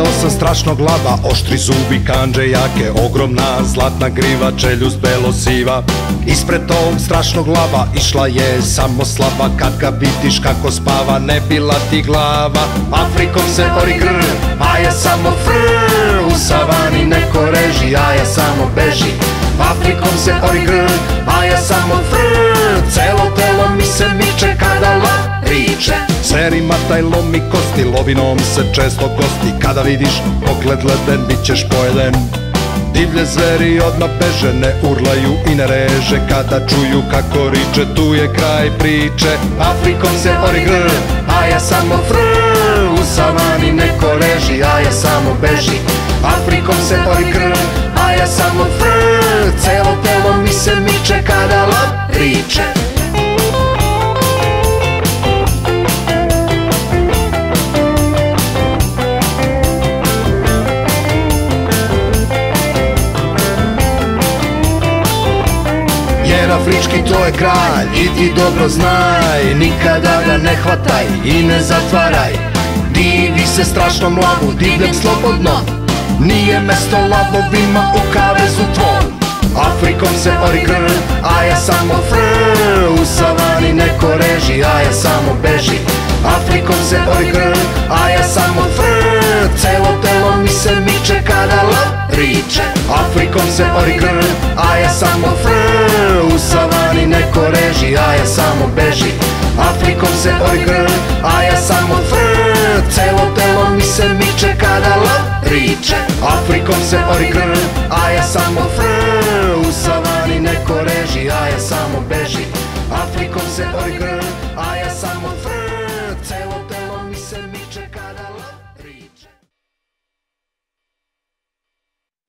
Video sam strašnog lava, oštri zubi, kandže jake, ogromna zlatna griva, čeljust belo-siva. Ispred tog strašnog lava išla je samo slava, kad ga vidiš kako spava, ne bila ti glava. Afrikom se ori grr, a ja samo frr, u savani neko reži, a ja samo beži. Afrikom se ori grr, a ja samo frr, celo telo mi se miče kada lav riče. Seri mataj, lomi kosti, lovinom se često kosti, kada vidiš pogled leden, bit ćeš pojeden. Divlje zveri odmah beže, ne urlaju i ne reže, kada čuju kako riče, tu je kraj priče. Afrikom se ori grr, a ja samo frr, u savani neko reži, a ja samo beži. Afrikom se ori grr, a ja samo frr, celo telo mi se miče kada lav riče. Jer afrički to je kralj i ti dobro znaj, nikada ga ne hvataj i ne zatvaraj. Divi se strašnom lavu, divljem slobodno, nije mesto lavovima u kavezu tvom. Afrikom se ori grr, a ja samo frr, u savani neko reži, a ja samo beži. Afrikom se ori grr, a ja samo frr, celo telo mi se miče kada lav riče. Afrikom se ori grr, a ja samo frr, u savani neko reži, a ja samo beži. Afrikom se ori grr, a ja samo frr, celo telo mi se miče kada lav riče. Afrikom se ori grr, a ja samo frr, u savani neko reži, a ja samo beži. Afrikom se ori grr,